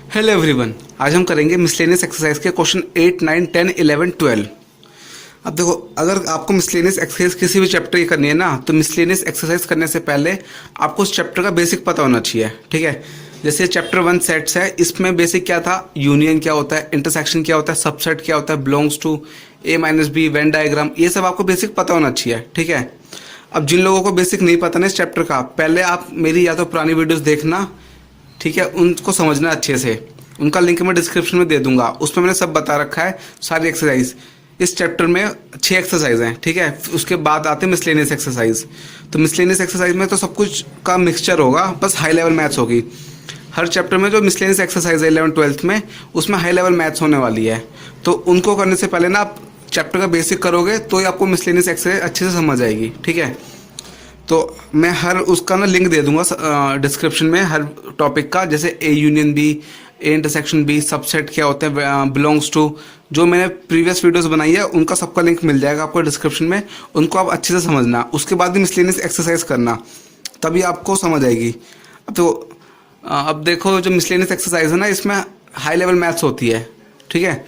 Hello everyone, आज हम करेंगे मिसलेनियस एक्सरसाइज के क्वेश्चन 8, 9, 10, 11, 12। अब देखो, अगर आपको मिसलेनियस एक्सरसाइज किसी भी चैप्टर की करनी है ना, तो मिसलेनियस एक्सरसाइज करने से पहले आपको उस चैप्टर का बेसिक पता होना चाहिए। ठीक है, जैसे चैप्टर 1 सेट्स है, इसमें बेसिक क्या था, यूनियन क्या होता है, इंटरसेक्शन क्या होता है, सबसेट क्या होता है, belongs to, A minus B, Venn diagram, ये सब आपको बेसिक पता होना चाहिए। ठीक है, अब जिन लोगों को बेसिक नहीं पता ना इस चैप्टर का, पहले आप मेरी या तो पुरानी वीडियोज़ देखना, ठीक है, उनको समझना अच्छे से। उनका लिंक मैं डिस्क्रिप्शन में दे दूंगा, उसमें मैंने सब बता रखा है, सारी एक्सरसाइज। इस चैप्टर में 6 एक्सरसाइज हैं। ठीक है, उसके बाद आते हैं मिसलेनियस एक्सरसाइज। तो मिसलेनियस एक्सरसाइज में तो सब कुछ का मिक्सचर होगा, बस हाई लेवल मैथ्स होगी। हर चैप्टर में जो मिसलेनियस एक्सरसाइज है 11, 12th में, उसमें हाई लेवल मैथ्स होने वाली है। तो उनको करने से पहले ना आप चैप्टर का बेसिक करोगे तो ही आपको मिसलेनियस एक्सरसाइज अच्छे से समझ आएगी। ठीक है, तो मैं हर उसका ना लिंक दे दूंगा डिस्क्रिप्शन में, हर टॉपिक का, जैसे A union B, A intersection B, subset क्या होते हैं, बिलोंग्स टू, जो मैंने प्रीवियस वीडियोस बनाई है उनका सबका लिंक मिल जाएगा आपको डिस्क्रिप्शन में। उनको आप अच्छे से समझना, उसके बाद भी मिसलेनियस एक्सरसाइज करना, तभी आपको समझ आएगी। अब देखो, जो मिसलेनियस एक्सरसाइज है ना, इसमें हाई लेवल मैथ्स होती है। ठीक है,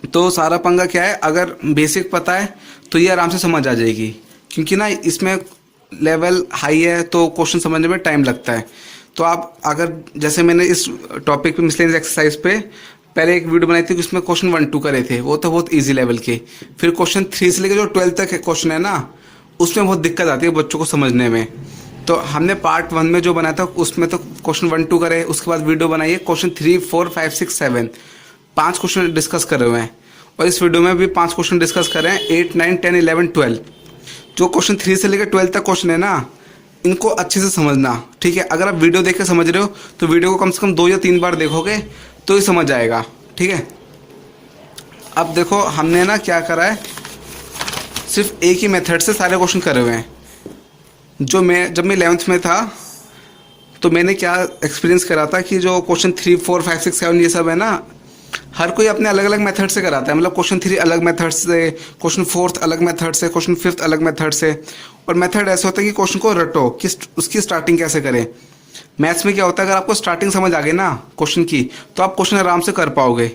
तो सारा पंगा क्या है, अगर बेसिक पता है तो ये आराम से समझ आ जाएगी, क्योंकि ना इसमें लेवल हाई है तो क्वेश्चन समझने में टाइम लगता है। तो आप अगर, जैसे मैंने इस टॉपिक पे मिसलेनियस एक्सरसाइज पे पहले एक वीडियो बनाई थी, उसमें क्वेश्चन 1, 2 करे थे, वो तो बहुत इजी लेवल के। फिर क्वेश्चन 3 से लेकर जो 12 तक क्वेश्चन है ना, उसमें बहुत दिक्कत आती है बच्चों को समझने में। तो हमने पार्ट 1 में जो बनाया था उसमें तो क्वेश्चन 1, 2 करे, उसके बाद वीडियो बनाई है क्वेश्चन 3, 4, 5, 6, 7, 5 क्वेश्चन डिस्कस करे हुए हैं। और इस वीडियो में भी 5 क्वेश्चन डिस्कस कर रहे हैं, 8, 9, 10, 11, 12। जो क्वेश्चन 3 से लेकर 12 तक क्वेश्चन है ना, इनको अच्छे से समझना। ठीक है, अगर आप वीडियो देख के समझ रहे हो तो वीडियो को कम से कम 2 या 3 बार देखोगे तो ही समझ आएगा। ठीक है, अब देखो हमने ना क्या करा है, सिर्फ एक ही मेथड से सारे क्वेश्चन करे हुए हैं। जब मैं 11th में था तो मैंने क्या एक्सपीरियंस करा था कि जो क्वेश्चन 3, 4, 5, 6, 7 ये सब है ना, हर कोई अपने अलग अलग मेथड से कराता है। मतलब क्वेश्चन 3 अलग मेथड से, क्वेश्चन 4th अलग मेथड से, क्वेश्चन 5th अलग मेथड से। और मेथड ऐसे होता है कि क्वेश्चन को रटो कि उसकी स्टार्टिंग कैसे करें। मैथ्स में क्या होता है, अगर आपको स्टार्टिंग समझ आ गई ना क्वेश्चन की, तो आप क्वेश्चन आराम से कर पाओगे।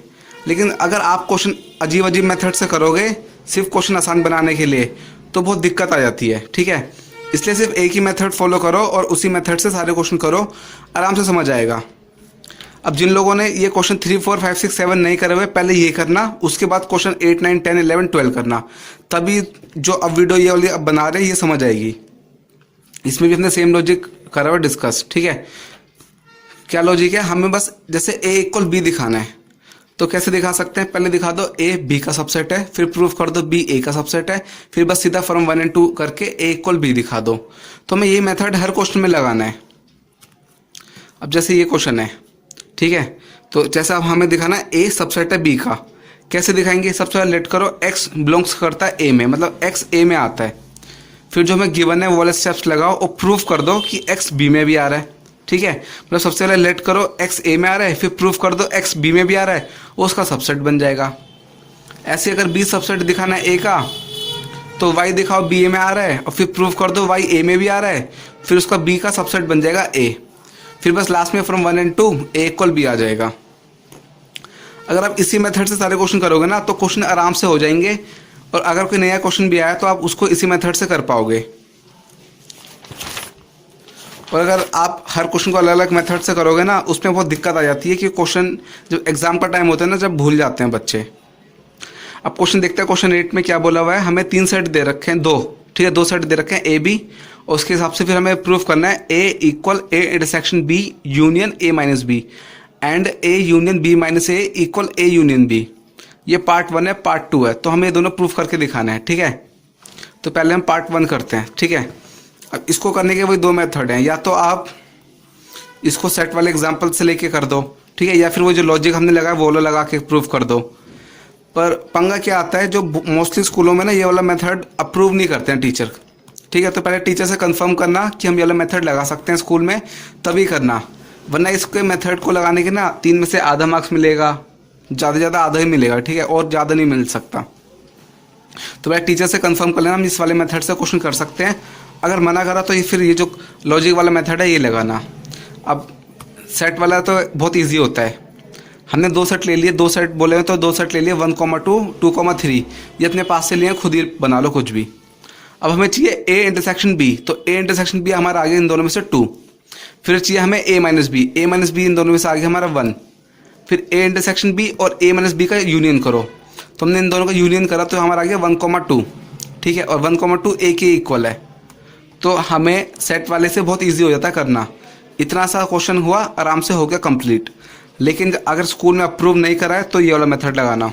लेकिन अगर आप क्वेश्चन अजीब अजीब मेथड से करोगे सिर्फ क्वेश्चन आसान बनाने के लिए, तो बहुत दिक्कत आ जाती है। ठीक है, इसलिए सिर्फ एक ही मेथड फॉलो करो और उसी मेथड से सारे क्वेश्चन करो, आराम से समझ आएगा। अब जिन लोगों ने ये क्वेश्चन 3, 4, 5, 6, 7 नहीं करे हुए, पहले ये करना, उसके बाद क्वेश्चन 8, 9, 10, 11, 12 करना, तभी जो अब वीडियो ये वाली अब बना रहे हैं ये समझ आएगी। इसमें भी अपने सेम लॉजिक करा हुआ डिस्कस। ठीक है, क्या लॉजिक है, हमें बस जैसे ए इक्वल बी दिखाना है, तो कैसे दिखा सकते हैं, पहले दिखा दो ए बी का सबसेट है, फिर प्रूफ कर दो बी ए का सबसेट है, फिर बस सीधा फ्रॉम 1 and 2 करके ए इक्वल बी दिखा दो। तो हमें ये मेथड हर क्वेश्चन में लगाना है। अब जैसे ये क्वेश्चन है, ठीक है, तो जैसा अब हमें दिखाना है ए सबसेट है बी का, कैसे दिखाएंगे, सबसे पहले लेट करो एक्स बिलोंग्स करता है ए में, मतलब एक्स ए में आता है। फिर जो हमें गिवन है वो वाले स्टेप्स लगाओ और प्रूफ कर दो कि एक्स बी में भी आ रहा है। ठीक है, मतलब सबसे पहले लेट करो एक्स ए में आ रहा है, फिर प्रूफ कर दो एक्स बी में भी आ रहा है, वो उसका सबसेट बन जाएगा। ऐसे अगर बी सबसेट दिखाना है ए का, तो वाई दिखाओ बी ए में आ रहा है और फिर प्रूफ कर दो वाई ए में भी आ रहा है, फिर उसका बी का सबसेट बन जाएगा ए। फिर बस लास्ट में from 1 and 2 A equal B आ जाएगा। अगर आप इसी मेथड से सारे क्वेश्चन करोगे ना, तो क्वेश्चन आराम से हो जाएंगे। और अगर कोई नया क्वेश्चन भी आया तो आप उसको इसी मेथड से कर पाओगे। और अगर आप हर क्वेश्चन को अलग अलग मेथड से करोगे ना, उसमें बहुत दिक्कत आ जाती है कि क्वेश्चन जब एग्जाम का टाइम होता है ना, जब भूल जाते हैं बच्चे। अब क्वेश्चन देखते हैं, क्वेश्चन 8 में क्या बोला हुआ है, हमें 3 सेट दे रखे हैं, 2, ठीक है, 2 सेट दे रखे हैं ए बी, और उसके हिसाब से फिर हमें प्रूफ करना है A equal A intersection B union A minus B and A union B minus A equal A union B. ये पार्ट 1 है, पार्ट 2 है, तो हमें ये दोनों प्रूफ करके दिखाना है। ठीक है, तो पहले हम पार्ट 1 करते हैं। ठीक है, अब इसको करने के वही 2 मेथड हैं, या तो आप इसको सेट वाले एग्जाम्पल से लेके कर दो, ठीक है, या फिर वो जो लॉजिक हमने लगाया वो लगा के प्रूफ कर दो। पर पंगा क्या आता है, जो मोस्टली स्कूलों में ना ये वाला मेथड अप्रूव नहीं करते हैं टीचर। ठीक है, तो पहले टीचर से कंफर्म करना कि हम ये वाला मेथड लगा सकते हैं स्कूल में, तभी करना। वरना इसके मेथड को लगाने के ना 3 में से आधा मार्क्स मिलेगा, ज़्यादा से ज़्यादा आधा ही मिलेगा। ठीक है, और ज़्यादा नहीं मिल सकता। तो पहले टीचर से कंफर्म कर लेना हम इस वाले मेथड से क्वेश्चन कर सकते हैं। अगर मना करा तो ये फिर ये जो लॉजिक वाला मेथड है ये लगाना। अब सेट वाला तो बहुत ईजी होता है, हमने दो सेट ले लिए, दो सेट बोले हैं तो दो सेट ले लिए 1,2 2,3, ये अपने पास से लिए, खुद ही बना लो कुछ भी। अब हमें चाहिए ए इंटरसेक्शन बी, तो ए इंटरसेक्शन बी हमारा आ गया इन दोनों में से 2। फिर चाहिए हमें ए माइनस बी इन दोनों में से आ गया हमारा 1। फिर ए इंटरसेक्शन बी और ए माइनस बी का यूनियन करो, तो हमने इन दोनों का यूनियन करा तो हमारा आ गया 1,2, ठीक है, और 1,2 ए के इक्वल है। तो हमें सेट वाले से बहुत ईजी हो जाता है करना। इतना सा क्वेश्चन हुआ, आराम से हो गया कंप्लीट। लेकिन अगर स्कूल में अप्रूव नहीं करा है तो ये वाला मेथड लगाना।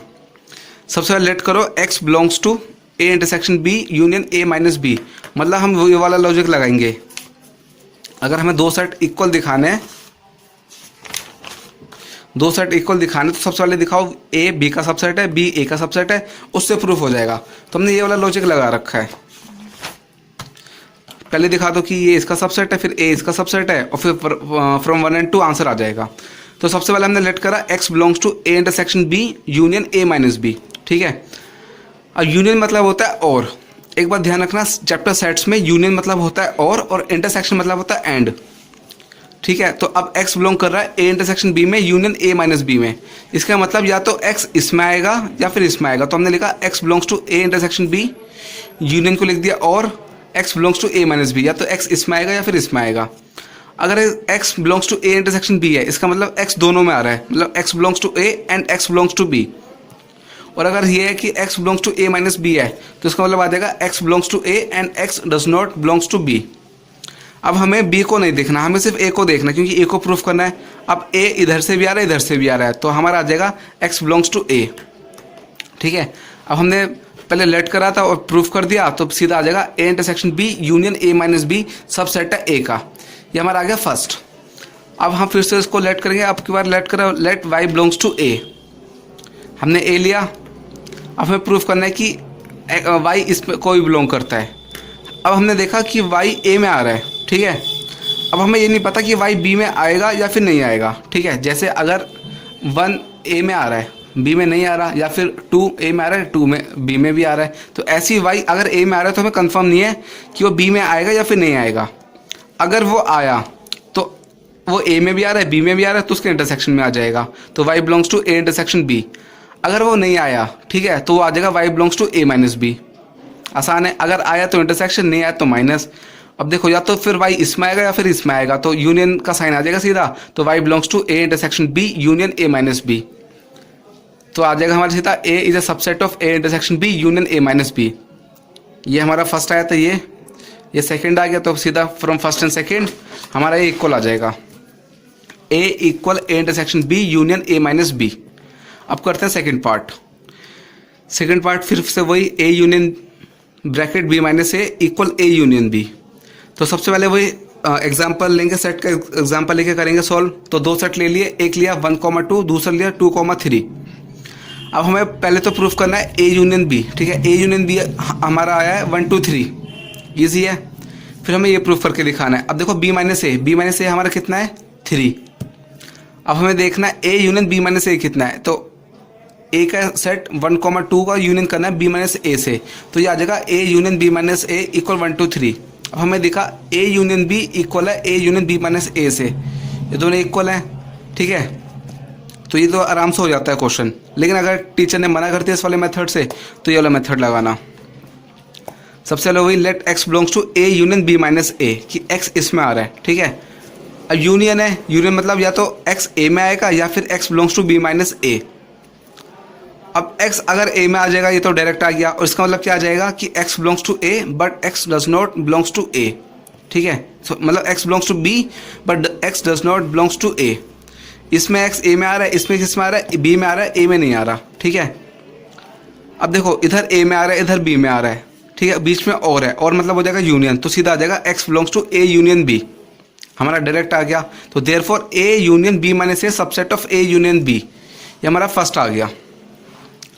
सबसे पहले लेट करो x belongs to A intersection B union A minus B, मतलब हम ये वाला लॉजिक लगाएंगे। अगर हमें दो सेट इक्वल दिखाने हैं, दो सेट इक्वल दिखाने, तो सबसे पहले दिखाओ ए बी का सबसेट है, बी ए का सबसेट है, उससे प्रूफ हो जाएगा। तो हमने ये वाला लॉजिक लगा रखा है। पहले दिखा दो कि ये इसका सबसेट है, फिर ए इसका सबसेट है, और फिर फ्रॉम 1 and 2 आंसर आ जाएगा। तो सबसे पहले हमने लेट करा x belongs to A intersection B union A minus B, ठीक है। अब यूनियन मतलब होता है और, एक बात ध्यान रखना चैप्टर सेट्स में यूनियन मतलब होता है और इंटरसेक्शन मतलब होता है एंड, ठीक है। तो अब x बिलोंग कर रहा है ए इंटरसेक्शन बी में यूनियन ए माइनस बी में, इसका मतलब या तो x इसमें आएगा या फिर इसमें आएगा। तो हमने लिखा x belongs to A intersection B, union को लिख दिया और x belongs to A minus B, या तो x इसमें आएगा या फिर इसमें आएगा। अगर x belongs to A intersection B है, इसका मतलब x दोनों में आ रहा है, मतलब x belongs to a and x belongs to b। और अगर ये है कि x belongs to a minus B है, तो इसका मतलब आ जाएगा x belongs to a and x does not belongs to b। अब हमें b को नहीं देखना, हमें सिर्फ a को देखना, क्योंकि a को प्रूफ करना है। अब a इधर से भी आ रहा है, इधर से भी आ रहा है, तो हमारा आ जाएगा x बिलोंग्स टू a, ठीक है। अब हमने पहले लेट करा था और प्रूफ कर दिया, तो सीधा आ जाएगा A intersection B union A minus B subset है ए का, ये हमारा आ गया फर्स्ट। अब हम फिर से इसको लेट करेंगे, अब की बार लेट करो, let y belongs to a। हमने a लिया, अब हमें प्रूफ करना है कि y इस पे कोई बिलोंग करता है। अब हमने देखा कि y a में आ रहा है, ठीक है। अब हमें ये नहीं पता कि y b में आएगा या फिर नहीं आएगा, ठीक है। जैसे अगर 1 a में आ रहा है, b में नहीं आ रहा, या फिर 2 a में आ रहा है, 2 में b में भी आ रहा है, तो ऐसी y अगर a में आ रहा है तो हमें कंफर्म नहीं है कि वो b में आएगा या फिर नहीं आएगा। अगर वो आया तो वो a में भी आ रहा है, b में भी आ रहा है, तो उसके इंटरसेक्शन में आ जाएगा, तो y belongs to a intersection b। अगर वो नहीं आया, ठीक है, तो वो आ जाएगा y belongs to a minus b। आसान है, अगर आया तो इंटरसेक्शन, नहीं आया तो माइनस। अब देखो या तो फिर y इसमें आएगा या फिर इसमें आएगा, तो यूनियन का साइन आ जाएगा सीधा, तो y belongs to a intersection b union a minus b। तो आ जाएगा हमारा सीधा a is a subset of a intersection b union a minus b। ये हमारा फर्स्ट आया था, ये सेकंड आ गया, तो सीधा फ्रॉम फर्स्ट एंड सेकंड हमारा ये इक्वल आ जाएगा, a equal a intersection b union a minus b। अब करते हैं सेकंड पार्ट। सेकंड पार्ट फिर से वही a union bracket b minus a equal a union b। तो सबसे पहले वही एग्जाम्पल लेंगे, सेट का एग्जाम्पल लेके करेंगे सॉल्व। तो दो सेट ले लिए, एक लिया 1,2, दूसरा लिया 2,3। अब हमें पहले तो प्रूफ करना है a यूनियन b, ठीक है। a यूनियन b हमारा आया है 1 2 3, ईजी है। फिर हमें ये प्रूफ करके दिखाना है। अब देखो b माइनस a हमारा कितना है 3। अब हमें देखना है a union b minus a कितना है, तो a का सेट 1,2 का यूनियन करना है b माइनस a से, तो ये आ जाएगा a union b minus a equal 1 2 3। अब हमें देखा a यूनियन b इक्वल है a union b minus a से, ये दोनों इक्वल हैं, ठीक है। तो ये तो आराम से हो जाता है क्वेश्चन। लेकिन अगर टीचर ने मना कर दिया इस वाले मेथड से, तो ये वाला मेथड लगाना। सबसे पहले वही let x belongs to a union b minus a, कि x इसमें आ रहा है, ठीक है। अब यूनियन है, यूनियन मतलब या तो x a में आएगा या फिर x belongs to b minus a। अब x अगर a में आ जाएगा, ये तो डायरेक्ट आ गया, और इसका मतलब क्या आ जाएगा कि x belongs to a but x does not belongs to a, ठीक है। मतलब x belongs to b but x does not belongs to a। इसमें x a में आ रहा है, इसमें किस में आ रहा है, b में आ रहा है, a में नहीं आ रहा, ठीक है। अब देखो इधर a में आ रहा है, इधर b में आ रहा है, ठीक है, बीच में और मतलब हो जाएगा यूनियन, तो सीधा आ जाएगा x belongs to a union b, हमारा डायरेक्ट आ गया। तो therefore a union b minus a subset of a union b, ये हमारा फर्स्ट आ गया।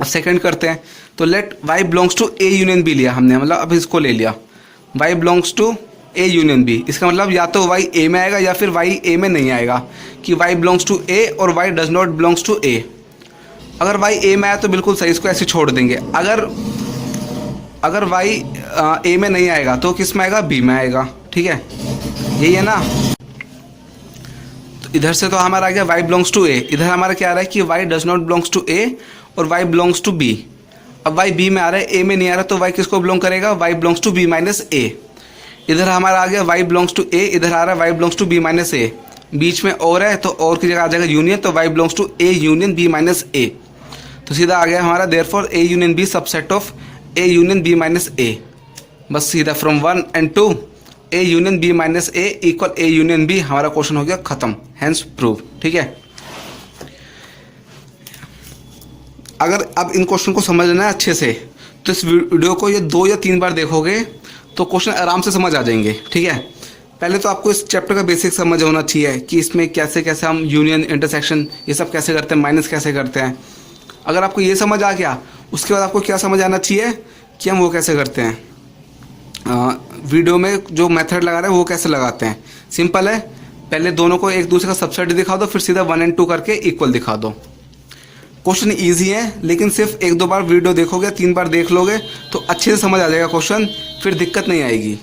अब सेकंड करते हैं। तो let y belongs to a union b लिया हमने, मतलब अब इसको ले लिया y belongs to a union b। इसका मतलब या तो y a में आएगा या फिर y a में नहीं आएगा, कि y बिलोंग्स टू a और y does not belongs to a। अगर y a में आया तो बिल्कुल सही, इसको ऐसे छोड़ देंगे। अगर y a में नहीं आएगा तो किस में आएगा, b में आएगा, ठीक है, यही है ना। तो इधर से तो हमारा आ गया y बिलोंग्स टू a, इधर हमारा क्या आ रहा है कि y does not belongs to a और y बिलोंग्स टू b। अब y b में आ रहा है, a में नहीं आ रहा, तो y किसको बिलोंग करेगा, y belongs to b minus a। इधर हमारा आ गया y बिलोंग्स टू a, इधर आ रहा है y belongs to b minus a, बीच में और है तो और की जगह आ जाएगा यूनियन, तो y belongs to a union b minus a। तो सीधा आ गया हमारा therefore a union b subset of a union b minus a। बस सीधा from 1 and 2 a union b minus a equal a union b, हमारा question हो गया खत्म, हैंस प्रूव। ठीक है, अगर अब इन क्वेश्चन को समझना है अच्छे से तो इस वीडियो को ये 2 या 3 बार देखोगे तो क्वेश्चन आराम से समझ आ जाएंगे। ठीक है, पहले तो आपको इस चैप्टर का बेसिक समझ होना चाहिए कि इसमें कैसे कैसे हम यूनियन, इंटरसेक्शन ये सब कैसे करते हैं, माइनस कैसे करते हैं। अगर आपको ये समझ आ गया, उसके बाद आपको क्या समझ आना चाहिए कि हम वो कैसे करते हैं, वीडियो में जो मेथड लगा रहे हैं वो कैसे लगाते हैं। सिंपल है, पहले दोनों को एक दूसरे का सबसेट दिखा दो, फिर सीधा 1 and 2 करके इक्वल दिखा दो। क्वेश्चन इजी है, लेकिन सिर्फ 1-2 बार वीडियो देखोगे, 3 बार देख लोगे तो अच्छे से समझ आ जाएगा क्वेश्चन, फिर दिक्कत नहीं आएगी।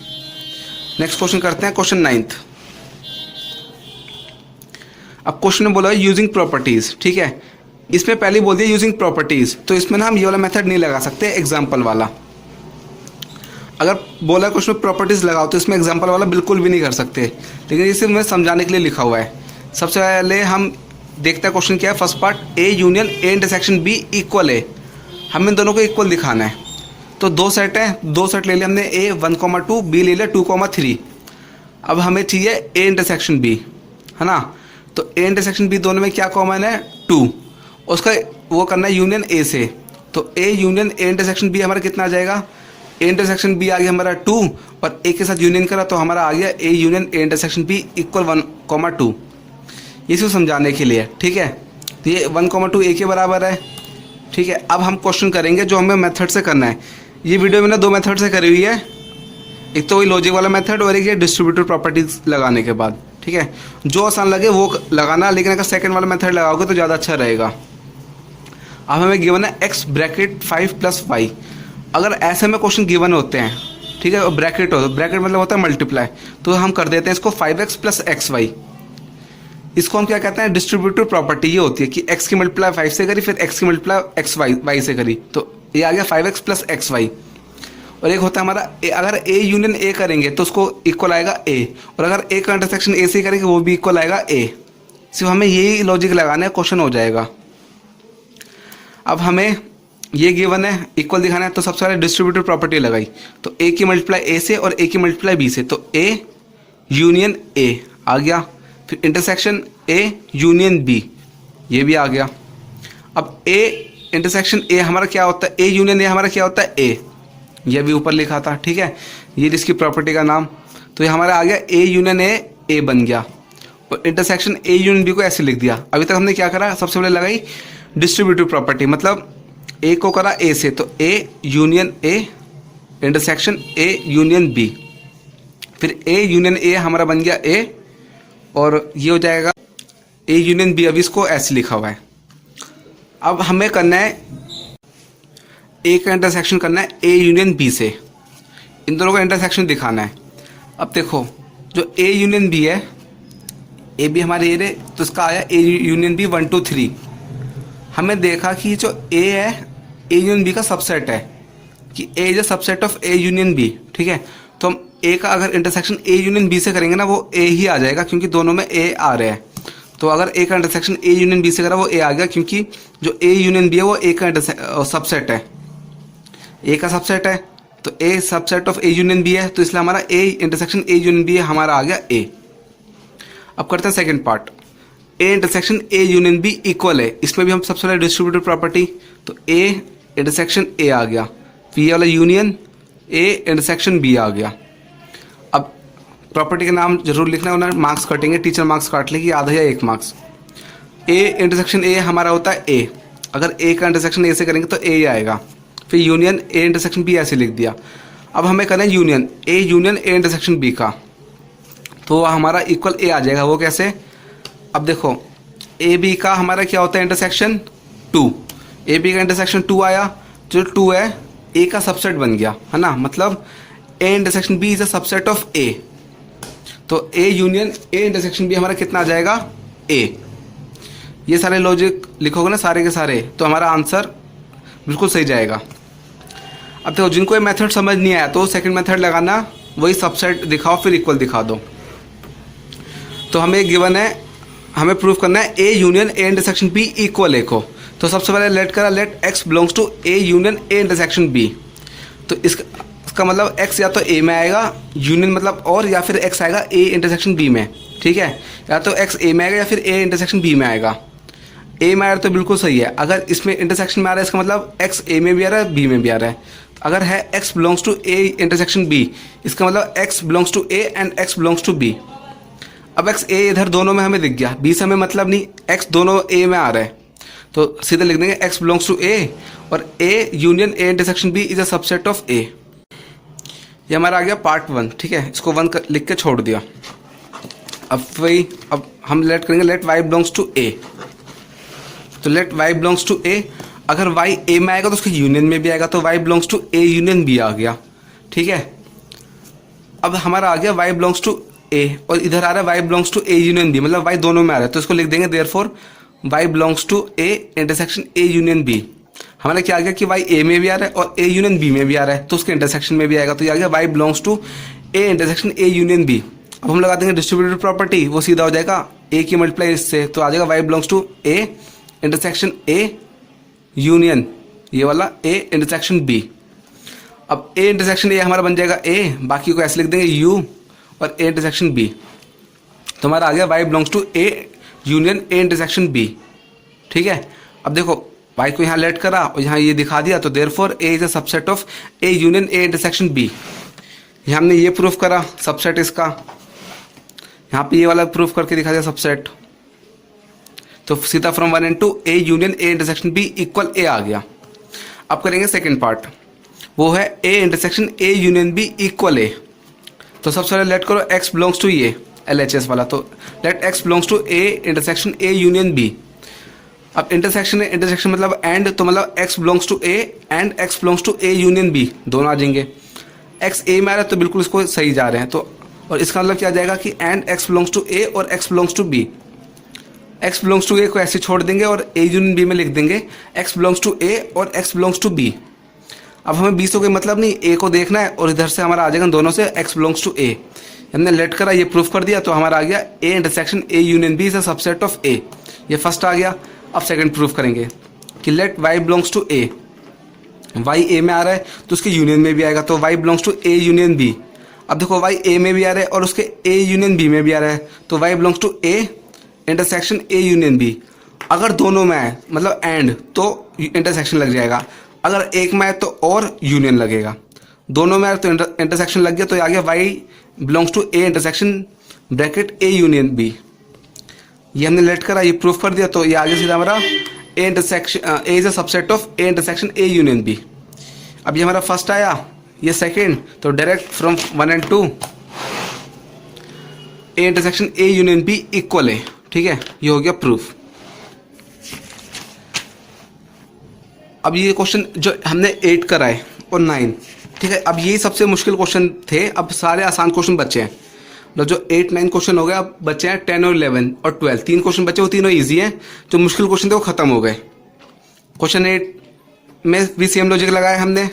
नेक्स्ट क्वेश्चन करते हैं, क्वेश्चन 9th। अब क्वेश्चन में बोला है यूजिंग प्रॉपर्टीज। ठीक है, इसमें पहले बोल दिया यूजिंग प्रॉपर्टीज, तो इसमें ना हम ये वाला मेथड नहीं लगा सकते, एग्जाम्पल वाला। अगर बोला क्वेश्चन में प्रॉपर्टीज लगाओ तो इसमें एग्जाम्पल वाला बिल्कुल भी नहीं कर सकते, लेकिन इसे मैं समझाने के लिए लिखा हुआ है। सबसे पहले हम देखते हैं क्वेश्चन क्या है। First part, A union A intersection B equal है, हम इन दोनों को इक्वल दिखाना है। तो 2 सेट है, 2 सेट ले लिया हमने, ए 1,2, बी ले लिया 2,3। अब हमें चाहिए ए इंटरसेक्शन बी, है ना। तो ए इंटरसेक्शन बी दोनों में क्या कॉमन है, 2, उसका वो करना है यूनियन ए से। तो A union A intersection B हमारा कितना आ जाएगा, ए इंटरसेक्शन बी आ गया हमारा 2 और ए के साथ यूनियन करा तो हमारा आ गया A union A intersection B equal 1,2। इसको समझाने के लिए, ठीक है। तो ये 1,2 ए के बराबर है। ठीक है, अब हम क्वेश्चन करेंगे जो हमें मेथड से करना है। ये वीडियो मैंने 2 मेथड से करी हुई है, एक तो वही लॉजिक वाला मेथड और एक ये डिस्ट्रीब्यूटिव प्रॉपर्टीज लगाने के बाद। ठीक है, जो आसान लगे वो लगाना, लेकिन अगर सेकंड वाला मेथड लगाओगे तो ज़्यादा अच्छा रहेगा। अब हमें गिवन है x ब्रैकेट 5 + y। अगर ऐसे में क्वेश्चन गिवन होते हैं, ठीक है, और ब्रैकेट हो, ब्रैकेट मतलब होता है मल्टीप्लाई, तो हम कर देते हैं इसको 5x + xy। इसको हम क्या कहते हैं, डिस्ट्रीब्यूटिव प्रॉपर्टी। ये होती है कि x की मल्टीप्लाई 5 से करी, फिर x की मल्टीप्लाई y से करी, तो ये आ गया 5x + xy। और एक होता है हमारा अगर a यूनियन a करेंगे तो उसको इक्वल आएगा a, और अगर a का इंटरसेक्शन a से करेंगे वो भी इक्वल आएगा a। सिर्फ हमें यही लॉजिक लगाना है, क्वेश्चन हो जाएगा। अब हमें ये गिवन है, इक्वल दिखाना है, तो सबसे पहले डिस्ट्रीब्यूटिव प्रॉपर्टी लगाई, तो a की मल्टीप्लाई a से और a की मल्टीप्लाई b से, तो a यूनियन a आ गया, फिर इंटरसेक्शन a यूनियन b, ये भी आ गया। अब a इंटरसेक्शन a हमारा क्या होता है, a यूनियन a हमारा क्या होता है a, ये भी ऊपर लिखा था। ठीक है, ये जिसकी प्रॉपर्टी का नाम, तो ये हमारा आ गया a यूनियन a बन गया, और इंटरसेक्शन a यूनियन b को ऐसे लिख दिया। अभी तक हमने क्या करा, सबसे पहले लगाई डिस्ट्रीब्यूटिव प्रॉपर्टी, मतलब a को करा a से, तो a union a intersection a union b, फिर a यूनियन a हमारा बन गया a, और ये हो जाएगा a यूनियन b। अभी इसको ऐसे लिखा हुआ है। अब हमें करना है a का इंटरसेक्शन करना है a यूनियन b से, इन दोनों का इंटरसेक्शन दिखाना है। अब देखो जो a यूनियन b है, a भी हमारे ये, तो इसका आया a यूनियन b 1 2 3। हमें देखा कि जो a है a यूनियन b का सबसेट है, कि a is a subset of a union b। ठीक है, तो हम a का अगर इंटरसेक्शन a यूनियन b से करेंगे ना, वो a ही आ जाएगा, क्योंकि दोनों में a आ रहे हैं। तो अगर a का इंटरसेक्शन a यूनियन b से करा वो a आ गया, क्योंकि जो a यूनियन b है वो a का सबसेट है, a का सबसेट है, तो a subset of a union b है, तो इसलिए हमारा a intersection a union b हमारा आ गया a। अब करते हैं second part, a intersection a union b equal है। इसमें भी हम सबसे पहले डिस्ट्रीब्यूटिव प्रॉपर्टी, तो a इंटरसेक्शन a आ गया, फिर ये वाला यूनियन a इंटरसेक्शन b आ गया। अब प्रॉपर्टी का नाम जरूर लिखना, वरना मार्क्स कटेंगे, टीचर मार्क्स काट लेगी, आधा या 1 मार्क्स। a इंटरसेक्शन a हमारा होता है a, अगर a का इंटरसेक्शन a से करेंगे तो a ही आएगा, फिर यूनियन a इंटरसेक्शन b ऐसे लिख दिया। अब हमें करना है यूनियन a इंटरसेक्शन b का, तो हमारा इक्वल a आ जाएगा। वो कैसे, अब देखो ए बी का हमारा क्या होता है इंटरसेक्शन 2, ए बी का इंटरसेक्शन 2 आया, जो 2 है ए का सबसेट बन गया, है ना, मतलब A intersection B is a subset of A. तो A union A intersection B हमारा कितना आ जाएगा ए। ये सारे लॉजिक लिखोगे ना सारे के सारे, तो हमारा आंसर बिल्कुल सही जाएगा। अब देखो जिनको ये मेथड समझ नहीं आया तो सेकंड मेथड लगाना, वही सबसेट दिखाओ फिर इक्वल दिखा दो। तो हमें गिवन है, हमें प्रूव करना है A union A intersection B equal A को। तो सबसे पहले लेट करा, let x belongs to A union A intersection B. तो इसका मतलब एक्स या तो ए में आएगा यूनियन मतलब और, या फिर एक्स आएगा ए इंटरसेक्शन बी में, ठीक है। या तो एक्स ए में आएगा या फिर ए इंटरसेक्शन बी में आएगा। ए में आ रहा है तो बिल्कुल सही है। अगर इसमें इंटरसेक्शन में आ रहा है इसका मतलब एक्स ए में भी आ रहा है बी में भी आ रहा है। अगर है X belongs to A intersection B, इसका मतलब x belongs to A and x belongs to B. अब एक्स ए इधर दोनों में हमें दिख गया, बी से हमें मतलब नहीं, एक्स दोनों ए में आ रहा है तो सीधे लिख देंगे एक्स बिलोंग्स टू ए और A union A intersection B is a subset of A. ये हमारा आ गया पार्ट 1, ठीक है। इसको 1 लिख के छोड़ दिया। अब हम लेट करेंगे लेट वाई बिलोंग्स टू ए। तो लेट वाई बिलोंग्स टू ए, अगर वाई ए में आएगा तो उसके यूनियन में भी आएगा, तो Y belongs to A union B आ गया, ठीक है। अब हमारा आ गया वाई बिलोंग्स टू ए और इधर आ रहा है Y belongs to A union B, मतलब वाई दोनों में आ रहा है तो इसको लिख देंगे therefore Y belongs to A intersection A union B. हमारा क्या आ गया कि वाई ए में भी आ रहा है और ए यूनियन बी में भी आ रहा है तो उसके इंटरसेक्शन में भी आएगा, तो ये आ गया Y belongs to A intersection A union B. अब हम लगा देंगे डिस्ट्रीब्यूटिव प्रॉपर्टी, वो सीधा हो जाएगा ए की मल्टीप्लाई इससे, तो आ जाएगा Y belongs to A intersection A union ये वाला ए इंटरसेक्शन बी। अब ए इंटरसेक्शन ए हमारा बन जाएगा ए, बाकी को ऐसे लिख देंगे यू और ए इंटरसेक्शन बी। तो हमारा आ गया Y belongs to A union A intersection B, ठीक है। अब देखो वाई को यहाँ लेट करा और यहाँ ये दिखा दिया, तो therefore A is a subset of A union A intersection B. यहाँ हमने ये प्रूफ करा सबसेट इसका, यहाँ पे ये वाला प्रूफ करके दिखा दिया सबसेट। तो सीधा from 1 and 2 A union A intersection B equal A आ गया। अब करेंगे सेकेंड पार्ट, वो है A intersection A union B equal A. तो सबसे पहले लेट करो एक्स बिलोंग्स टू ये LHS वाला, तो let x belongs to A intersection A union B. अब इंटरसेक्शन है, इंटरसेक्शन मतलब एंड, तो मतलब x belongs to A and x belongs to A union B दोनों आ जाएंगे। एक्स ए में आ रहा है तो बिल्कुल इसको सही जा रहे हैं, तो और इसका मतलब क्या जाएगा कि and x belongs to A और x belongs to B. X belongs to A को ऐसे छोड़ देंगे और ए यूनियन बी में लिख देंगे एक्स बिलोंग्स टू ए और एक्स बिलोंग्स टू बी। अब हमें बी से कोई मतलब नहीं, ए को देखना है और इधर से हमारा आ जाएगा दोनों से एक्स बिलोंग्स टू ए। हमने लेट करा, ये प्रूफ कर दिया, तो हमारा आ गया A intersection A union B is a subset of A. ये फर्स्ट आ गया। अब सेकंड प्रूफ करेंगे कि let y belongs to A, y A में आ रहा है तो उसके यूनियन में भी आएगा, तो Y belongs to A union B. अब देखो वाई ए में भी आ रहा है और उसके ए यूनियन बी में भी आ रहा है, तो Y belongs to A intersection A union B. अगर दोनों में आए मतलब एंड, तो इंटरसेक्शन लग जाएगा। अगर एक में आए तो और यूनियन लगेगा, दोनों में आए तो इंटरसेक्शन लग गया, तो ये आ गया Y belongs to A intersection bracket A union B. ये हमने लेट करा, ये प्रूफ कर दिया, तो ये आगे सीधा हमारा A intersection A is a subset of A intersection A union B. अब ये हमारा फर्स्ट आया, ये सेकेंड, तो direct from 1 and 2 A intersection A union B equal है, ठीक है। ये हो गया प्रूफ। अब ये क्वेश्चन जो हमने 8 कराए और 9, ठीक है। अब ये सबसे मुश्किल क्वेश्चन थे, अब सारे आसान क्वेश्चन बचे हैं। मतलब जो 8, 9 क्वेश्चन हो गए, अब बचे हैं 10 और 11 और 12। 3 क्वेश्चन बचे, वो तीनों इजी हैं। जो मुश्किल क्वेश्चन थे वो खत्म हो गए। क्वेश्चन 8 में भी सेम लॉजिक लगाया हमने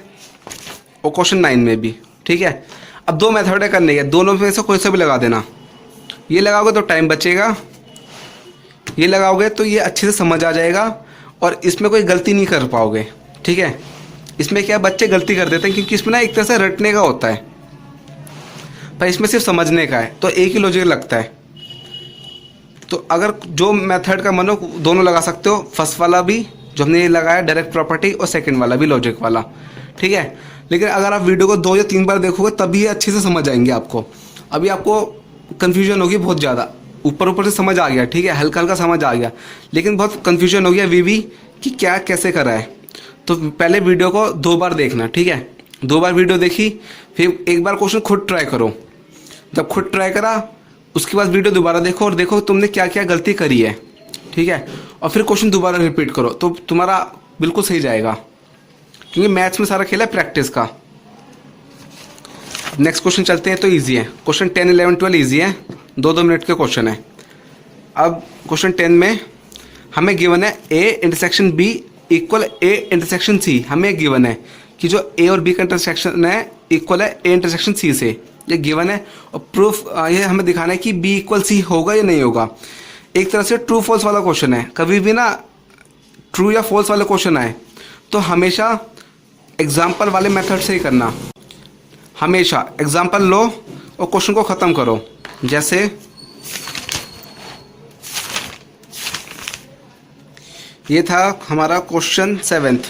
और क्वेश्चन 9 में भी, ठीक है। अब 2 मेथड है करने के, दोनों में से कोई सा भी लगा देना। ये लगाओगे तो टाइम बचेगा, ये लगाओगे तो ये अच्छे से समझ आ जाएगा और इसमें कोई गलती नहीं कर पाओगे, ठीक है। इसमें क्या बच्चे गलती कर देते हैं क्योंकि इसमें ना एक तरह से रटने का होता है, पर इसमें सिर्फ समझने का है, तो एक ही लॉजिक लगता है। तो अगर जो मेथड का मनो दोनों लगा सकते हो, फर्स्ट वाला भी जो हमने ये लगाया डायरेक्ट प्रॉपर्टी और सेकंड वाला भी लॉजिक वाला, ठीक है। लेकिन अगर आप वीडियो को 2 या 3 बार देखोगे तभी ये अच्छे से समझ आएंगे आपको। अभी आपको कन्फ्यूजन होगी बहुत ज़्यादा, ऊपर ऊपर से समझ आ गया, ठीक है, हल्का हल्का समझ आ गया, लेकिन बहुत कन्फ्यूजन हो गया वीवी कि क्या कैसे करा है। तो पहले वीडियो को 2 बार देखना, ठीक है। 2 बार वीडियो देखी, फिर एक बार क्वेश्चन खुद ट्राई करो। जब खुद ट्राई करा उसके बाद वीडियो दोबारा देखो और देखो तुमने क्या क्या गलती करी है, ठीक है। और फिर क्वेश्चन दोबारा रिपीट करो तो तुम्हारा बिल्कुल सही जाएगा, क्योंकि मैथ्स में सारा खेल है प्रैक्टिस का। नेक्स्ट क्वेश्चन चलते हैं, तो ईजी है। क्वेश्चन 10, 11, 12 ईजी है, 2-2 मिनट के क्वेश्चन है। अब क्वेश्चन 10 में हमें गिवन है A intersection B equal A intersection C. हमें गिवन है कि जो ए और बी का इंटरसेक्शन है इक्वल है ए इंटरसेक्शन सी से, ये गिवन है। और प्रूफ ये हमें दिखाना है कि बी इक्वल सी होगा या नहीं होगा। एक तरह से ट्रू फॉल्स वाला क्वेश्चन है। कभी भी ना ट्रू या फॉल्स वाला क्वेश्चन आए तो हमेशा एग्जाम्पल वाले मेथड से ही करना। हमेशा एग्जाम्पल लो और क्वेश्चन को ख़त्म करो। जैसे ये था हमारा क्वेश्चन 7th।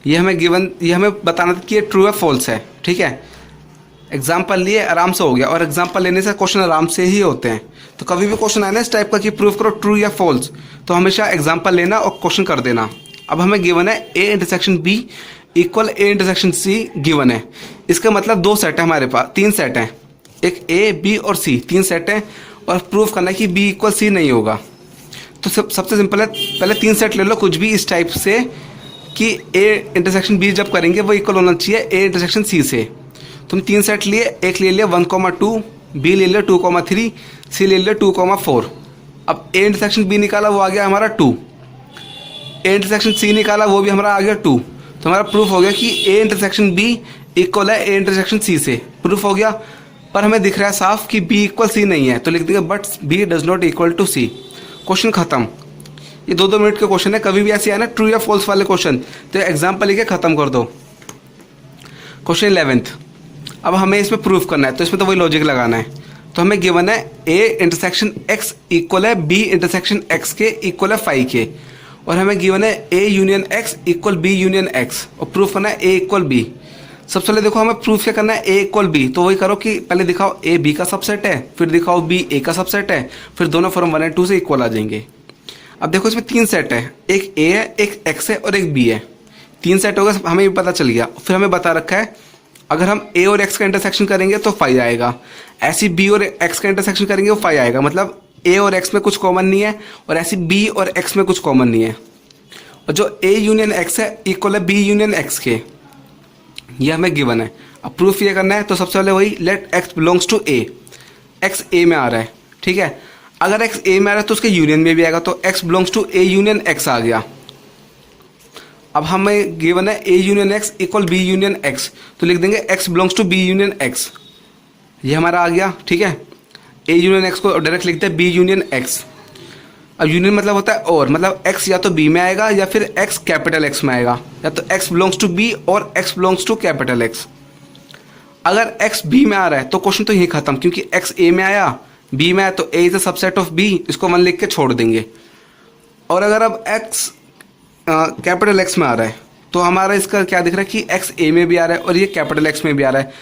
ये हमें बताना था कि ये ट्रू या फॉल्स है, ठीक है। एग्जाम्पल लिए आराम से हो गया, और एग्जाम्पल लेने से क्वेश्चन आराम से ही होते हैं। तो कभी भी क्वेश्चन आए ना इस टाइप का कि प्रूव करो ट्रू या फॉल्स, तो हमेशा एग्जाम्पल लेना और क्वेश्चन कर देना। अब हमें गिवन है A intersection B equal A intersection C given है। इसका मतलब 2 सेट है हमारे पास, 3 सेट हैं, एक ए बी और सी, 3 सेट हैं। और प्रूव करना है कि बी इक्वल सी नहीं होगा। तो सबसे सिंपल है, पहले 3 सेट ले लो कुछ भी इस टाइप से कि ए इंटरसेक्शन बी जब करेंगे वो इक्वल होना चाहिए ए इंटरसेक्शन सी से। तुम 3 सेट लिए, एक ले लिया 1,2, बी ले लिया 2,3, सी ले लिया 2,4। अब ए इंटरसेक्शन बी निकाला, वो आ गया हमारा 2। ए इंटरसेक्शन सी निकाला, वो भी हमारा आ गया 2। तो हमारा प्रूफ हो गया कि ए इंटरसेक्शन बी इक्वल है ए इंटरसेक्शन सी से। प्रूफ हो गया। पर हमें दिख रहा है साफ कि बी इक्वल सी नहीं है, तो लिख देंगे but B does not equal to C. Question खत्म। ये 2-2 मिनट के क्वेश्चन है। कभी भी ऐसे आए ना ट्रू या फॉल्स वाले क्वेश्चन तो एग्जाम्पल लेके खत्म कर दो। Question 11th। अब हमें इसमें प्रूफ करना है, तो इसमें तो वही लॉजिक लगाना है। तो हमें गिवन है ए इंटरसेक्शन एक्स इक्वल है बी इंटरसेक्शन एक्स के इक्वल है फाई के, और हमें गिवन है A union x equal B union X, और प्रूफ करना है ए इक्वल बी। सबसे पहले देखो हमें प्रूफ क्या करना है, ए इक्वल बी। तो वही करो कि पहले दिखाओ ए बी का सबसेट है, फिर दिखाओ बी ए का सबसेट है, फिर दोनों फॉर्म 1 और 2 से इक्वल आ जाएंगे। अब देखो इसमें 3 सेट है, एक ए है, एक एक्स है और एक बी है। 3 सेट होगा, हमें भी पता चल गया। फिर हमें बता रखा है अगर हम ए और एक्स का इंटरसेक्शन करेंगे तो फाई आएगा, ऐसी बी और एक्स का इंटरसेक्शन करेंगे वो फाई आएगा। मतलब ए और एक्स में कुछ कॉमन नहीं है, और ऐसी बी और एक्स में कुछ कॉमन नहीं है। और जो ए यूनियन एक्स है इक्वल है बी यूनियन एक्स के, ये हमें गिवन है। अब प्रूफ ये करना है, तो सबसे पहले वही let x belongs to A. X A में आ रहा है, ठीक है। अगर एक्स ए में आ रहा है तो उसके यूनियन में भी आएगा, तो x belongs to A union x आ गया। अब हमें गिवन है A union x equal B union x, तो लिख देंगे x belongs to B union x, ये हमारा आ गया, ठीक है। ए यूनियन एक्स को डायरेक्ट लिखते हैं बी यूनियन एक्स। अब यूनियन मतलब होता है और, मतलब एक्स या तो बी में आएगा या फिर एक्स कैपिटल एक्स में आएगा, या तो एक्स बिलोंग्स टू बी और x belongs to capital X. अगर एक्स बी में आ रहा है तो क्वेश्चन तो यहीं खत्म, क्योंकि एक्स ए में आया, बी में आया, तो A is a subset of B, इसको 1 लिख के छोड़ देंगे। और अगर अब एक्स कैपिटल एक्स में आ रहा है तो हमारा इसका क्या दिख रहा है कि एक्स ए में भी आ रहा है और ये कैपिटल एक्स में भी आ रहा है,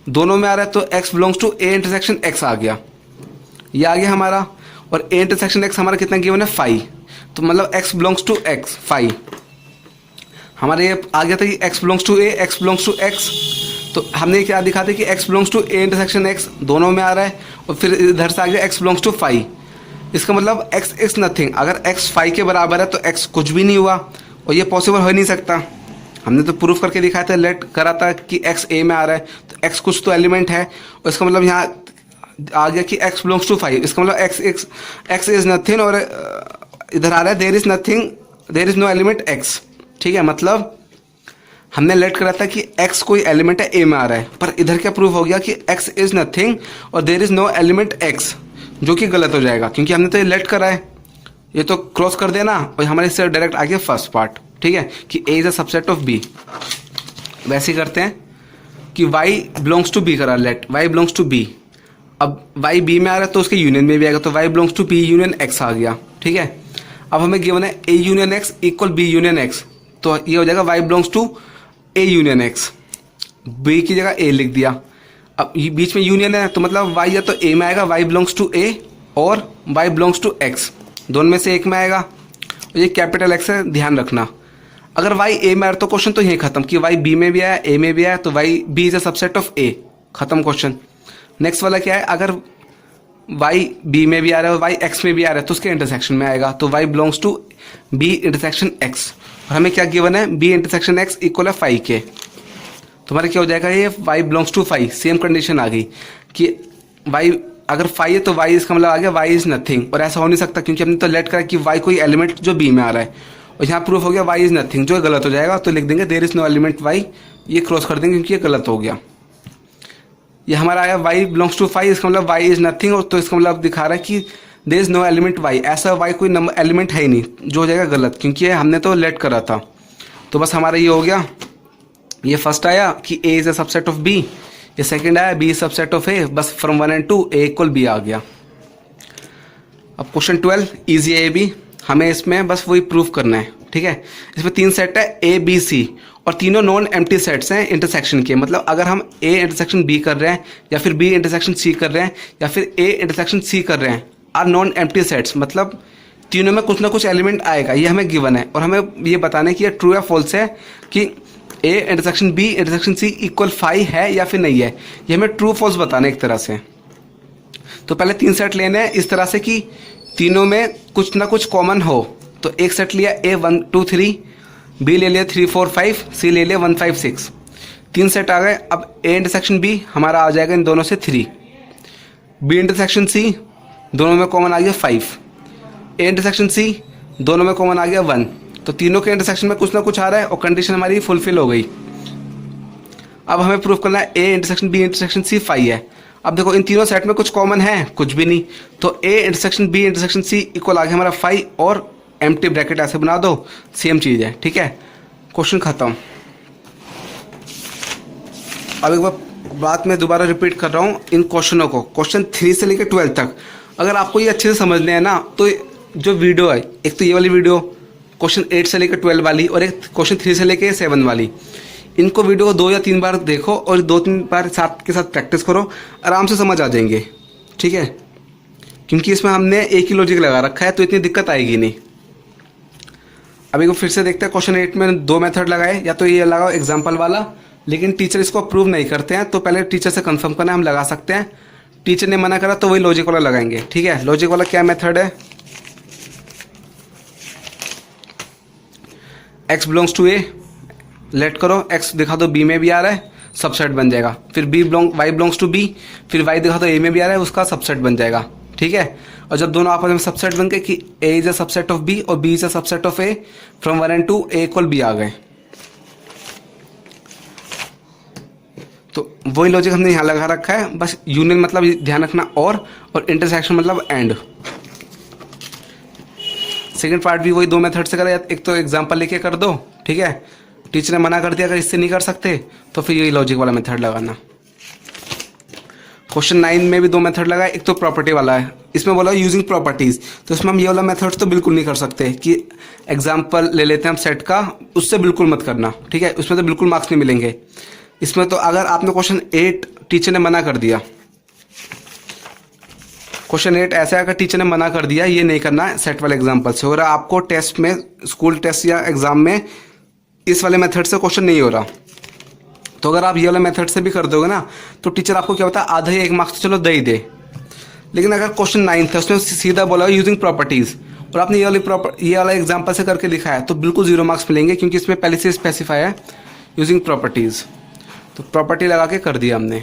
दोनों में आ रहा है, तो x belongs to A intersection x आ गया, ये आ गया हमारा। और ए इंटरसेक्शन एक्स हमारा कितना गिवन है, फाई, तो मतलब x belongs to X phi. हमारे ये आ गया था कि X belongs to A, X belongs to X, तो हमने क्या दिखाते कि X belongs to A intersection X दोनों में आ रहा है, और फिर इधर से आ गया एक्स बिलोंग्स टू फाई। इसका मतलब एक्स इज नथिंग। अगर एक्स फाई के बराबर है तो एक्स कुछ भी नहीं हुआ, और ये पॉसिबल हो ही नहीं सकता। हमने तो प्रूफ करके दिखाया था, लेट करा था कि एक्स ए में आ रहा है तो एक्स कुछ तो एलिमेंट है, और इसका मतलब यहाँ आ गया कि एक्स बिलोंग्स टू फाई। इसका मतलब एक्स इज नथिंग, और इधर आ रहा है there is nothing, there is no element X, ठीक है। मतलब हमने लेट करा था कि x कोई एलिमेंट है a में आ रहा है, पर इधर क्या प्रूफ हो गया कि x इज नथिंग और there is no element x, जो कि गलत हो जाएगा, क्योंकि हमने तो ये लेट करा है। ये तो क्रॉस कर देना, और हमारे इससे डायरेक्ट आ गया फर्स्ट पार्ट, ठीक है, कि a is a subset of b। वैसे ही करते हैं कि y बिलोंग्स टू b करा, let y belongs to b। अब y b में आ रहा है तो उसके यूनियन में भी आएगा, तो y belongs to b union x आ गया, ठीक है। अब हमें गिवन है a union x equal b union x, तो ये हो जाएगा y belongs to A union X, B की जगह ए लिख दिया। अब ये बीच में यूनियन है तो मतलब वाई या तो ए में आएगा, वाई बिलोंग्स टू ए, और वाई बिलोंग्स टू एक्स, दोनों में से एक में आएगा। और ये कैपिटल एक्स है, ध्यान रखना। अगर वाई ए में आया तो क्वेश्चन तो यही खत्म, कि वाई बी में भी आया, ए में भी आया, तो y B is a subset of A, खत्म क्वेश्चन। नेक्स्ट वाला क्या है, अगर वाई बी में भी आ रहा है और वाई एक्स में भी आ रहा है तो उसके इंटरसेक्शन में आएगा, तो Y belongs to B intersection x. और हमें क्या गिवन है, बी इंटरसेक्शन एक्स इक्वल है फाई के, तुम्हारा क्या हो जाएगा, ये y belongs to phi. Same condition आ गई कि वाई अगर फाई है तो वाई इसका मतलब आ गया वाई इज नथिंग, और ऐसा हो नहीं सकता क्योंकि हमने तो लेट करा कि वाई कोई एलिमेंट जो बी में आ रहा है, और यहाँ प्रूफ हो गया वाई इज नथिंग, जो गलत हो जाएगा। तो लिख देंगे there is no element Y, ये क्रॉस कर देंगे क्योंकि ये गलत हो गया। ये हमारा आया वाई बिलोंग्स टू फाई, इसका मतलब वाई इज नथिंग, और तो इसका मतलब दिखा रहा है कि there is no element Y, ऐसा वाई कोई नंबर एलिमेंट है ही नहीं, जो हो जाएगा गलत क्योंकि ये हमने तो लेट करा था। तो बस हमारा ये हो गया, ये फर्स्ट आया कि A is a subset of B, ये सेकंड आया बी सबसेट ऑफ ए, बस from 1 and 2 A equal B आ गया। अब क्वेश्चन 12 इजी ए बी, हमें इसमें बस वही प्रूफ करना है, ठीक है। इसमें 3 सेट है ए बी सी, और तीनों नॉन एम्प्टी सेट्स हैं इंटरसेक्शन के। मतलब अगर हम ए इंटरसेक्शन बी कर रहे हैं, या फिर बी इंटरसेक्शन सी कर रहे हैं, या फिर ए इंटरसेक्शन सी कर रहे हैं, आर नॉन एम्प्टी सेट्स, मतलब तीनों में कुछ ना कुछ एलिमेंट आएगा, ये हमें गिवन है। और हमें ये बताना है कि ये ट्रू या फॉल्स है कि A intersection B intersection C equal phi है या फिर नहीं है, ये हमें ट्रू फॉल्स बताना है एक तरह से। तो पहले 3 सेट लेने हैं इस तरह से कि तीनों में कुछ ना कुछ कॉमन हो। तो एक सेट लिया ए 1 2 3, बी ले लिया 3 4 5, सी ले लिया 1 5 6, 3 सेट आ गए। अब ए इंटरसेक्शन बी हमारा आ जाएगा इन दोनों से 3, बी इंटरसेक्शन सी दोनों में कॉमन आ गया 5, ए इंटरसेक्शन सी दोनों में कॉमन आ गया 1। तो तीनों के इंटरसेक्शन में कुछ ना कुछ आ रहा है और कंडीशन हमारी फुलफिल हो गई। अब हमें प्रूफ करना है A intersection B intersection C phi है। अब देखो इन तीनों सेट में कुछ कॉमन है, कुछ भी नहीं, तो A intersection B intersection C equal आ गया हमारा फाई, और एम्प्टी ब्रैकेट ऐसे बना दो, सेम चीज़ है, ठीक है। क्वेश्चन खत्म। अब एक बात मैं दोबारा रिपीट कर रहा हूँ इन क्वेश्चनों को, क्वेश्चन 3 से लेकर 12 तक अगर आपको ये अच्छे से समझने हैं ना, तो जो वीडियो है, एक तो ये वाली वीडियो क्वेश्चन 8 से लेकर 12 वाली, और एक क्वेश्चन 3 से लेकर 7 वाली, इनको वीडियो को 2 या 3 बार देखो और 2-3 बार साथ के साथ प्रैक्टिस करो, आराम से समझ आ जाएंगे, ठीक है। क्योंकि इसमें हमने एक ही लॉजिक लगा रखा है, तो इतनी दिक्कत आएगी नहीं। अभी को फिर से देखते हैं, क्वेश्चन 8 में 2 मेथड लगाए, या तो ये लगाओ एग्जाम्पल वाला, लेकिन टीचर इसको अप्रूव नहीं करते हैं, तो पहले टीचर से कंफर्म करना है हम लगा सकते हैं। टीचर ने मना करा तो वही लॉजिक वाला लगाएंगे, ठीक है। लॉजिक वाला क्या मेथड है, x belongs to A, let करो x दिखा दो b में भी आ रहा है, सबसेट बन जाएगा। फिर y बिलोंग्स टू b, फिर y दिखा दो a में भी आ रहा है, उसका सबसेट बन जाएगा, ठीक है। और जब दोनों आपस में सबसेट बन गए कि a is a subset of b और b is a subset of a, from 1 and 2 a equal b आ गए। तो वही लॉजिक हमने यहाँ लगा रखा है, बस यूनियन मतलब ध्यान रखना और इंटरसेक्शन मतलब एंड। सेकंड पार्ट भी वही 2 मेथड से करा, एक तो एग्जांपल लेके कर दो, ठीक है। टीचर ने मना कर दिया अगर इससे नहीं कर सकते तो फिर यही लॉजिक वाला मेथड लगाना। क्वेश्चन 9 में भी 2 मेथड लगाए, एक तो प्रॉपर्टी वाला है, इसमें बोला यूजिंग प्रॉपर्टीज, तो इसमें हम ये वाला मेथड तो बिल्कुल नहीं कर सकते कि एग्जाम्पल ले लेते हैं हम सेट का, उससे बिल्कुल मत करना, ठीक है। उसमें तो बिल्कुल मार्क्स नहीं मिलेंगे। इसमें तो अगर आपने क्वेश्चन 8 टीचर ने मना कर दिया, क्वेश्चन 8 ऐसा है अगर टीचर ने मना कर दिया ये नहीं करना है सेट वाले एग्जाम्पल से, और आपको टेस्ट में, स्कूल टेस्ट या एग्जाम में इस वाले मेथड से क्वेश्चन नहीं हो रहा, तो अगर आप ये वाले मेथड से भी कर दोगे ना, तो टीचर आपको क्या होता है आधा ही 1 मार्क्स तो चलो दे ही दे। लेकिन अगर क्वेश्चन 9 था उसमें सीधा बोला यूजिंग प्रॉपर्टीज, और आपने ये वाला एग्जाम्पल से करके दिखाया, तो बिल्कुल 0 मार्क्स मिलेंगे, क्योंकि इसमें पहले से स्पेसिफाई है यूजिंग प्रॉपर्टीज। तो प्रॉपर्टी लगा के कर दिया हमने।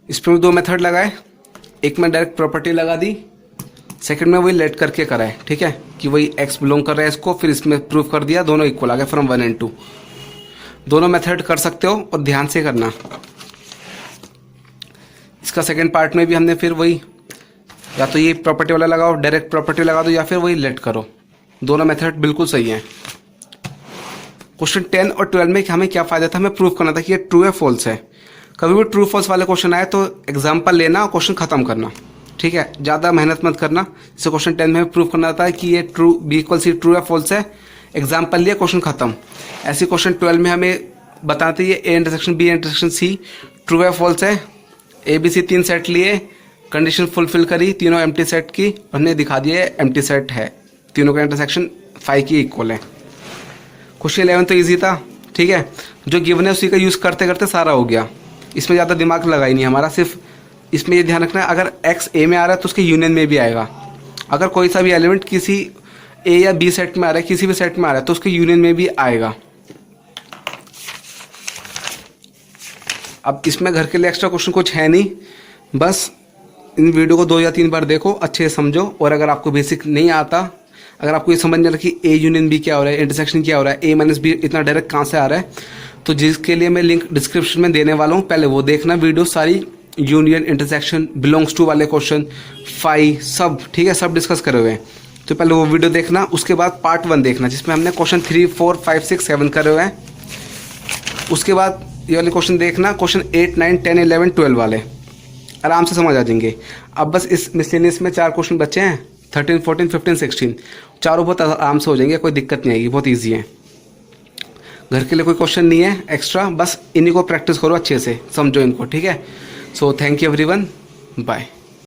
इसमें 2 मेथड लगाए, एक में डायरेक्ट प्रॉपर्टी लगा दी, सेकंड में वही लेट करके कराए, ठीक है, कि वही x बिलोंग कर रहा है इसको, फिर इसमें प्रूफ कर दिया, दोनों इक्वल आ गए फ्रॉम 1 and 2। दोनों मेथड कर सकते हो और ध्यान से करना। इसका सेकंड पार्ट में भी हमने फिर वही, या तो ये प्रॉपर्टी वाला लगाओ, डायरेक्ट प्रॉपर्टी लगा दो, या फिर वही लेट करो, दोनों मेथड बिल्कुल सही हैं। क्वेश्चन 10 और 12 में हमें क्या फ़ायदा था, हमें प्रूफ करना था कि ये ट्रू है फॉल्स है। कभी भी ट्रू फॉल्स वाले क्वेश्चन आए तो एग्जाम्पल लेना और क्वेश्चन खत्म करना, ठीक है, ज़्यादा मेहनत मत करना। जैसे क्वेश्चन 10 में प्रूफ करना था कि ये true B equal C true है फॉल्स है, एग्जाम्पल लिया क्वेश्चन खत्म। ऐसे क्वेश्चन 12 में हमें बताते ये A intersection B intersection C true है फॉल्स है, ए बी सी 3 सेट लिए, कंडीशन फुलफिल करी तीनों एम्प्टी सेट की, हमने दिखा दिया एम्प्टी सेट है, तीनों का इंटरसेक्शन 5 की इक्वल है। क्वेश्चन 11 तो ईजी था, ठीक है, जो गिवन है उसी का यूज़ करते करते सारा हो गया, इसमें ज़्यादा दिमाग लगा ही नहीं हमारा। सिर्फ इसमें ये ध्यान रखना है अगर x ए में आ रहा है तो उसके यूनियन में भी आएगा, अगर कोई सा भी एलिमेंट किसी ए या बी सेट में आ रहा है, किसी भी सेट में आ रहा है, तो उसके यूनियन में भी आएगा। अब इसमें घर के लिए एक्स्ट्रा क्वेश्चन कुछ है नहीं, बस इन वीडियो को 2 या 3 बार देखो, अच्छे से समझो। और अगर आपको बेसिक नहीं आता, अगर आपको ये समझ नहीं आ रहा कि ए यूनियन बी क्या हो रहा है, इंटरसेक्शन क्या हो रहा है, ए माइनस बी इतना डायरेक्ट कहाँ से आ रहा है, तो जिसके लिए मैं लिंक डिस्क्रिप्शन में देने वाला हूँ, पहले वो देखना वीडियो सारी, यूनियन, इंटरसेक्शन, बिलोंग्स टू वाले क्वेश्चन, फाई, सब ठीक है, सब डिस्कस करे हुए हैं। तो पहले वो वीडियो देखना, उसके बाद पार्ट 1 देखना जिसमें हमने क्वेश्चन 3, 4, 5, 6, 7 करे हुए हैं। उसके बाद ये वाले क्वेश्चन देखना, क्वेश्चन 8, 9, 10, 11, 12 वाले आराम से समझ आ जाएंगे। अब बस इस मिसलेनियस में 4 क्वेश्चन बचे हैं, 13, 14, 15, 16, चारों बहुत आराम से हो जाएंगे, कोई दिक्कत नहीं आएगी, बहुत ईजी है। घर के लिए कोई क्वेश्चन नहीं है एक्स्ट्रा, बस इन्हीं को प्रैक्टिस करो अच्छे से, समझो इनको, ठीक है। So thank you everyone, bye.